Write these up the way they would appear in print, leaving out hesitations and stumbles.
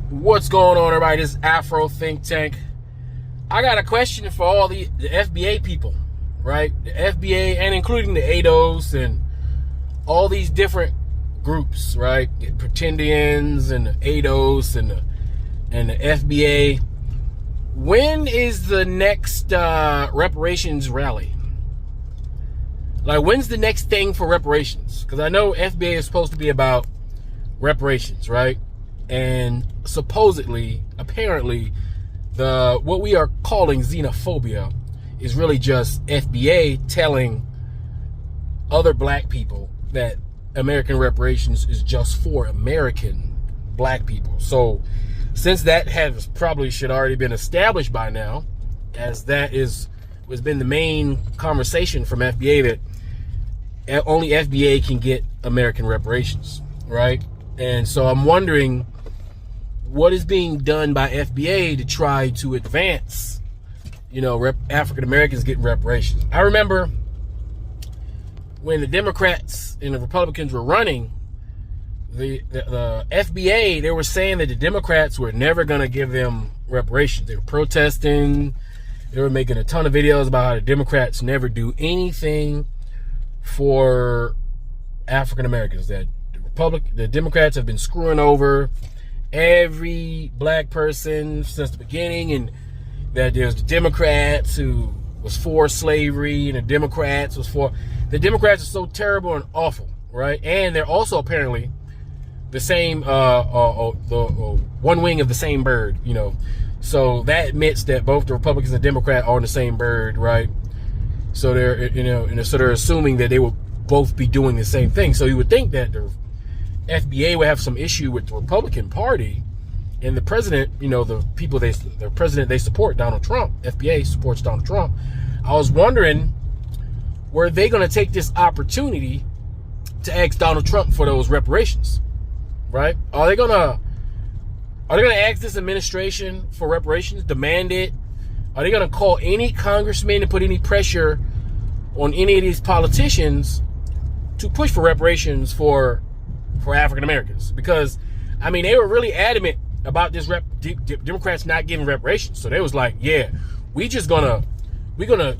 What's going on, everybody? This is Afro Think Tank. I got a question for all the FBA people, right? The FBA and including the ADOS and all these different groups, right? The Pretendians and the ADOS and the FBA. When is the next reparations rally? Like, when's the next thing for reparations? Because I know FBA is supposed to be about reparations, right? And supposedly, apparently, what we are calling xenophobia is really just FBA telling other black people that American reparations is just for American black people. So since that has probably should already been established by now, as that has been the main conversation from FBA, that only FBA can get American reparations, right? And so I'm wondering what is being done by FBA to try to advance, African Americans getting reparations. I remember when the Democrats and the Republicans were running, the FBA, they were saying that the Democrats were never going to give them reparations. They were protesting. They were making a ton of videos about how the Democrats never do anything for African Americans, that the Democrats have been screwing over every black person since the beginning, and that there's the Democrats who was for slavery and the Democrats are so terrible and awful, right? And they're also apparently the same one wing of the same bird, so that admits that both the Republicans and the Democrat are on the same bird, right? So they're assuming that they will both be doing the same thing. So you would think that the FBA would have some issue with the Republican Party and the president, the president they support, Donald Trump. FBA supports Donald Trump. I was wondering, were they going to take this opportunity to ask Donald Trump for those reparations, right? Are they going to ask this administration for reparations, demand it? Are they going to call any congressman and put any pressure on any of these politicians to push for reparations for African Americans? Because, they were really adamant about this Democrats not giving reparations. So they was like, yeah, we're gonna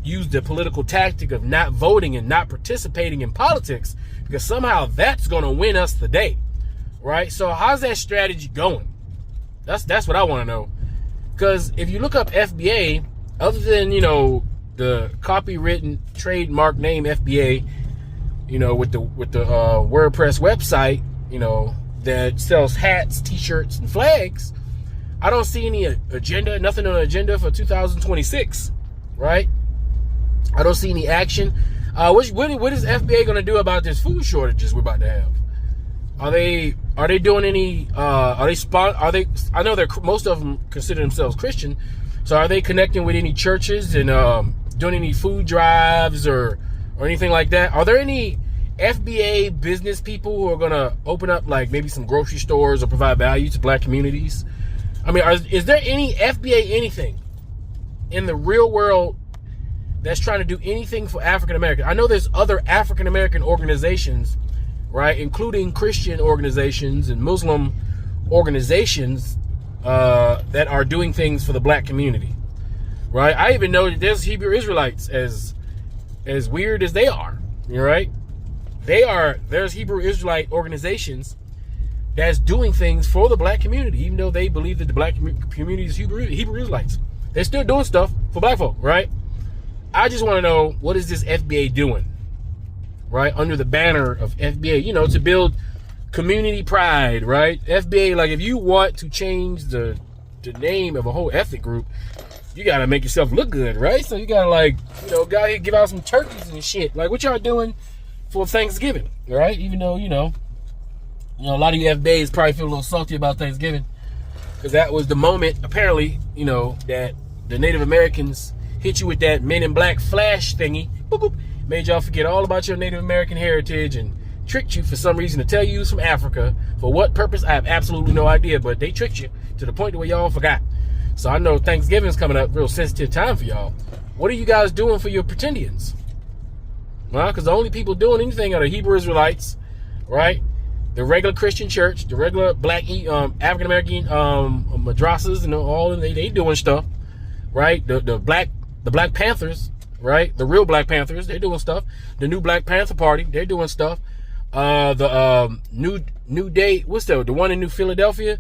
use the political tactic of not voting and not participating in politics, because somehow that's gonna win us the day, right? So how's that strategy going? That's what I want to know. Because if you look up FBA, other than the copywritten trademark name FBA, with the WordPress website, that sells hats, t-shirts, and flags, I don't see any agenda, nothing on the agenda for 2026, right? I don't see any action. What is FBA going to do about this food shortages we're about to have? Are they doing any? I know most of them consider themselves Christian, so are they connecting with any churches and doing any food drives or anything like that? Are there any FBA business people who are going to open up like maybe some grocery stores or provide value to black communities? Is there any FBA anything in the real world that's trying to do anything for African American? I know there's other African American organizations, right, including Christian organizations and Muslim organizations that are doing things for the black community, right? I even know that there's Hebrew Israelites, as weird as they are, right? There's Hebrew Israelite organizations that's doing things for the black community, even though they believe that the black community is Hebrew Israelites. They're still doing stuff for black folk, right? I just want to know, what is this FBA doing, right? Under the banner of FBA, to build community pride, right? FBA, like, if you want to change the name of a whole ethnic group, you got to make yourself look good, right? So you got to, go out here, give out some turkeys and shit. Like, what y'all doing for Thanksgiving, right? Even though, a lot of you FBAs probably feel a little salty about Thanksgiving, because that was the moment, apparently, that the Native Americans hit you with that Men in Black flash thingy, boop, boop, made y'all forget all about your Native American heritage and tricked you for some reason to tell you was from Africa. For what purpose, I have absolutely no idea, but they tricked you to the point where y'all forgot. So I know Thanksgiving's coming up, real sensitive time for y'all. What are you guys doing for your Pretendians? Well, because the only people doing anything are the Hebrew Israelites, right? the regular Christian church, the regular black African American madrasas, and all they doing stuff, right? The Black Panthers, right? The real Black Panthers, they're doing stuff. The new Black Panther Party, they're doing stuff. The New Day, what's the one in New Philadelphia?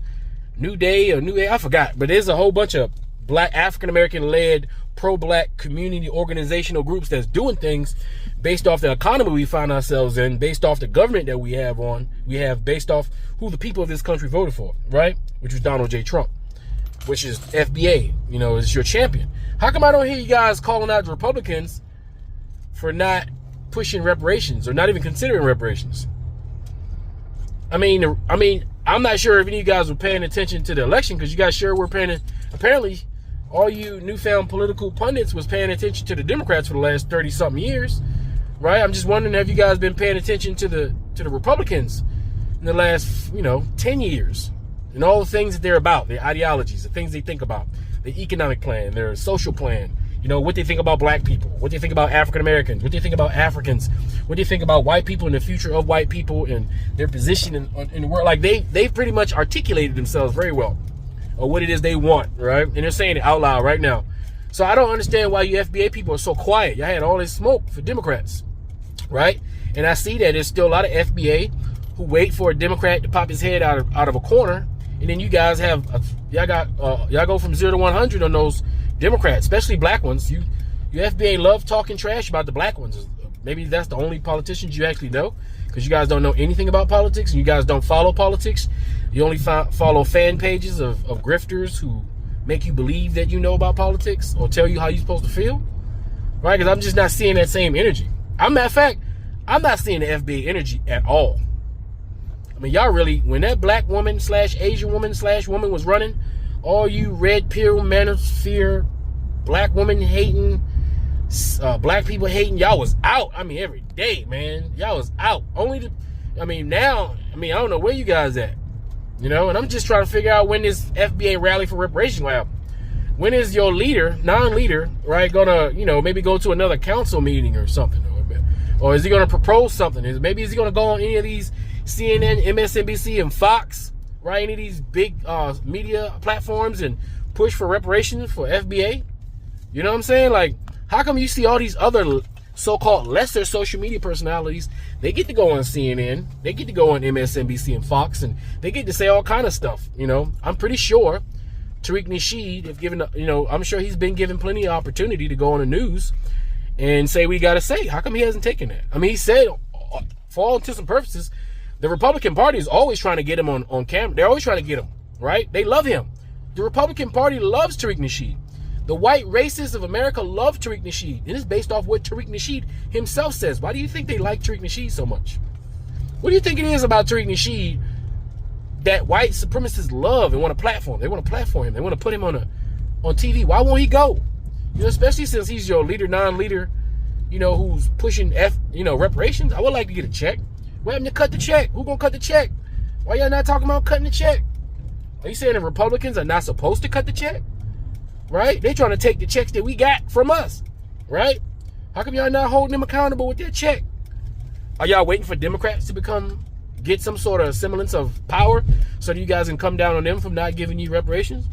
New Day, I forgot. But there's a whole bunch of black African American led pro-black community organizational groups that's doing things based off the economy we find ourselves in, based off the government that we have based off who the people of this country voted for, right? Which was Donald J. Trump, which is FBA, is your champion. How come I don't hear you guys calling out the Republicans for not pushing reparations or not even considering reparations? I mean, I'm not sure if any of you guys were paying attention to the election, because you guys sure were paying it. Apparently, all you newfound political pundits was paying attention to the Democrats for the last 30-something years, right? I'm just wondering, have you guys been paying attention to the Republicans in the last, 10 years? And all the things that they're about, their ideologies, the things they think about, the economic plan, their social plan, what they think about black people, what they think about African Americans, what they think about Africans, what they think about white people and the future of white people and their position in the world. Like they've pretty much articulated themselves very well, or what it is they want, right? And they're saying it out loud right now. So I don't understand why you FBA people are so quiet. Y'all had all this smoke for Democrats, right? And I see that there's still a lot of FBA who wait for a Democrat to pop his head out of a corner. And then you guys have, y'all go from 0 to 100 on those Democrats, especially black ones. You FBA love talking trash about the black ones. Maybe that's the only politicians you actually know, because you guys don't know anything about politics and you guys don't follow politics. You only follow fan pages of grifters who make you believe that you know about politics or tell you how you're supposed to feel, right? Because I'm just not seeing that same energy. Matter of fact, I'm not seeing the FBA energy at all. I mean, y'all really, when that black woman / Asian woman / woman was running, all you red pill manosphere, black woman hating, black people hating, y'all was out. I mean, every day, man, y'all was out. Now, I don't know where you guys at, and I'm just trying to figure out when this FBA rally for reparation will happen. When is your leader, non-leader, right, gonna, maybe go to another council meeting or something, or is he gonna propose something? Is he gonna go on any of these CNN, MSNBC, and Fox, right? Any of these big media platforms and push for reparations for FBA? You know what I'm saying? Like, how come you see all these other so-called lesser social media personalities? They get to go on CNN, they get to go on MSNBC and Fox, and they get to say all kind of stuff. I'm pretty sure Tariq Nasheed, if given, I'm sure he's been given plenty of opportunity to go on the news and say what he got to say. How come he hasn't taken that? I mean, he said, for all intents and purposes, the Republican Party is always trying to get him on camera. They're always trying to get him, right? They love him. The Republican Party loves Tariq Nasheed. The white racists of America love Tariq Nasheed. And it's based off what Tariq Nasheed himself says. Why do you think they like Tariq Nasheed so much? What do you think it is about Tariq Nasheed that white supremacists love and want to platform? They want to platform him. They want to put him on TV. Why won't he go? Especially since he's your leader, non-leader, who's pushing reparations. I would like to get a check. Why haven't you cut the check? Who gonna cut the check? Why y'all not talking about cutting the check? Are you saying the Republicans are not supposed to cut the check? Right? They trying to take the checks that we got from us, right? How come y'all not holding them accountable with their check? Are y'all waiting for Democrats to get some sort of semblance of power so that you guys can come down on them from not giving you reparations?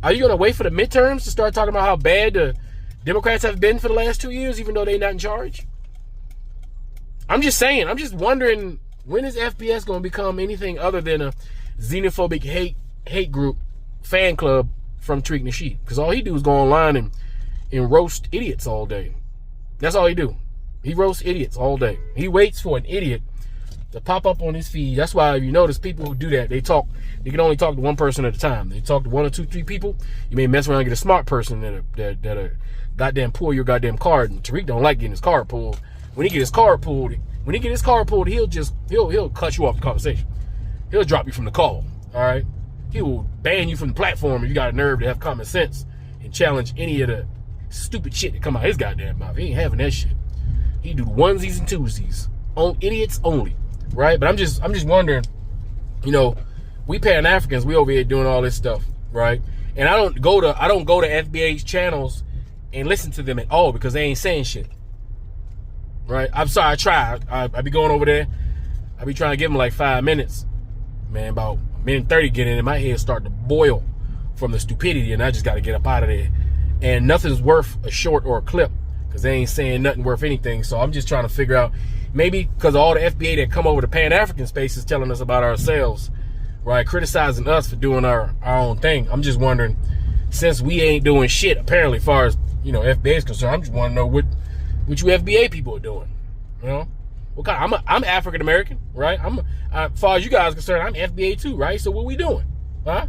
Are you gonna wait for the midterms to start talking about how bad the Democrats have been for the last 2 years, even though they're not in charge? I'm just saying, I'm just wondering, when is FBS going to become anything other than a xenophobic hate group fan club from Tariq Nasheed? Because all he do is go online and roast idiots all day. That's all he do. He roasts idiots all day. He waits for an idiot to pop up on his feed. That's why, if you notice, people who do that, they can only talk to one person at a time. They talk to 1 or 2, 3 people. You may mess around and get a smart person that goddamn pull your goddamn card. And Tariq don't like getting his card pulled. When he get his card pulled, he'll cut you off the conversation. He'll drop you from the call. All right, he will ban you from the platform if you got a nerve to have common sense and challenge any of the stupid shit that come out his goddamn mouth. He ain't having that shit. He do onesies and twosies on idiots only, right? But I'm just wondering, we Pan Africans, we over here doing all this stuff, right? And I don't go to FBA's channels and listen to them at all because they ain't saying shit. Right, I'm sorry. I tried. I be going over there. I be trying to give them like 5 minutes. Man, about a minute 30 get in and my head start to boil from the stupidity, and I just got to get up out of there. And nothing's worth a short or a clip because they ain't saying nothing worth anything. So I'm just trying to figure out, maybe because all the FBA that come over to Pan-African space is telling us about ourselves, right? Criticizing us for doing our own thing. I'm just wondering, since we ain't doing shit, apparently, as far as, you know, FBA is concerned, I'm just want to know what you FBA people are doing, you know? What kind? I'm African American, right? As far as you guys are concerned, I'm FBA too, right? So what we doing, huh?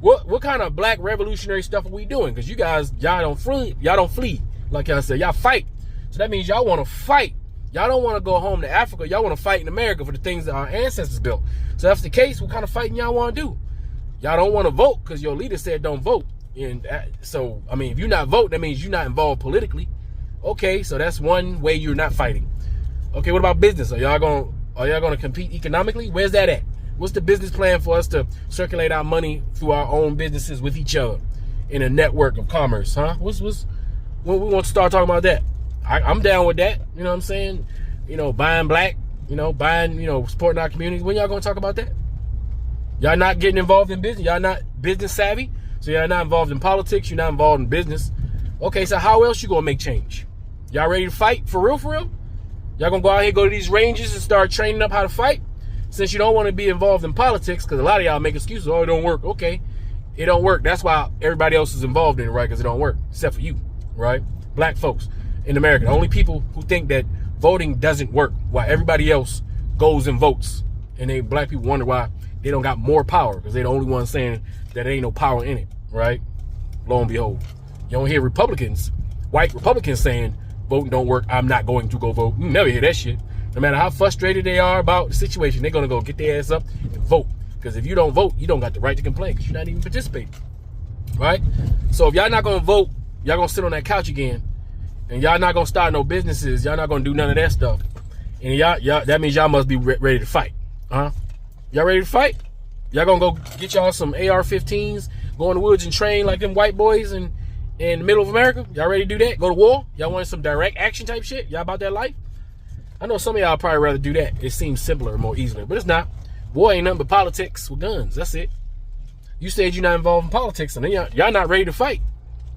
What kind of black revolutionary stuff are we doing? Because you guys, y'all don't flee, like I said, y'all fight. So that means y'all want to fight. Y'all don't want to go home to Africa. Y'all want to fight in America for the things that our ancestors built. So if that's the case, what kind of fighting y'all want to do? Y'all don't want to vote because your leader said don't vote. And so, I mean, if you're not voting, that means you're not involved politically. Okay, so that's one way you're not fighting. Okay, what about business? Are y'all gonna compete economically? Where's that at? What's the business plan for us to circulate our money through our own businesses with each other in a network of commerce, huh? When we want to start talking about that? I'm down with that. You know what I'm saying? You know, buying black, you know, supporting our communities. When y'all gonna talk about that? Y'all not getting involved in business. Y'all not business savvy. So y'all not involved in politics. You're not involved in business. Okay, so how else you gonna make change? Y'all ready to fight for real, for real? Y'all gonna go out here, go to these ranges and start training up how to fight? Since you don't want to be involved in politics, because a lot of y'all make excuses, oh, it don't work. Okay, it don't work. That's why everybody else is involved in it, right? Because it don't work, except for you, right? Black folks in America, the only people who think that voting doesn't work, while everybody else goes and votes. And black people wonder why they don't got more power, because they're the only ones saying that there ain't no power in it, right? Lo and behold, you don't hear Republicans, white Republicans saying, voting don't work, I'm not going to go vote. You never hear that shit. No matter how frustrated they are about the situation, they're going to go get their ass up and vote. Because if you don't vote, you don't got the right to complain because you're not even participating. Right? So if y'all not going to vote, y'all going to sit on that couch again. And y'all not going to start no businesses. Y'all not going to do none of that stuff. And y'all that means y'all must be ready to fight. Huh? Y'all ready to fight? Y'all going to go get y'all some AR-15s, go in the woods and train like them white boys in the middle of America? Y'all ready to do that? Go to war? Y'all want some direct action type shit? Y'all about that life? I know some of y'all probably rather do that. It seems simpler, more easily, but it's not. War ain't nothing but politics with guns. That's it. You said you're not involved in politics, and then y'all not ready to fight,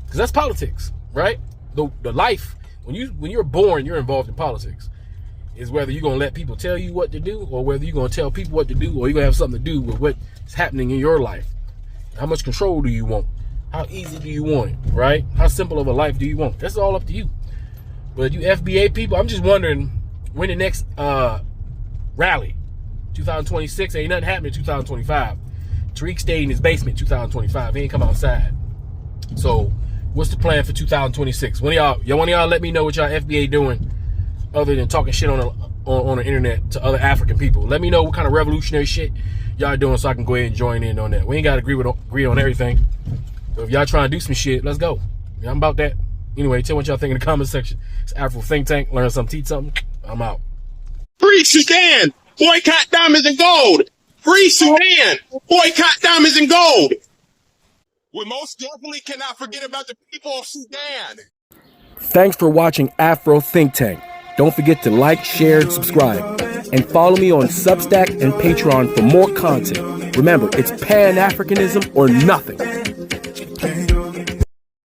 because that's politics, right? The life, when you're born, you're involved in politics. Is whether you're gonna let people tell you what to do, or whether you're gonna tell people what to do, or you're gonna have something to do with what's happening in your life. How much control do you want? How easy do you want it, right? How simple of a life do you want? That's all up to you. But you FBA people, I'm just wondering, when the next rally, 2026, ain't nothing happening in 2025. Tariq stayed in his basement 2025. He ain't come outside. So what's the plan for 2026? One of y'all let me know what y'all FBA doing other than talking shit on the internet to other African people. Let me know what kind of revolutionary shit y'all doing so I can go ahead and join in on that. We ain't got to agree on everything. So if y'all trying to do some shit, let's go. Yeah, I'm about that. Anyway, tell what y'all think in the comment section. It's Afro Think Tank. Learn something, teach something. I'm out. Free Sudan. Boycott diamonds and gold. Free Sudan. Boycott diamonds and gold. We most definitely cannot forget about the people of Sudan. Thanks for watching Afro Think Tank. Don't forget to like, share, and subscribe. And follow me on Substack and Patreon for more content. Remember, it's Pan-Africanism or nothing.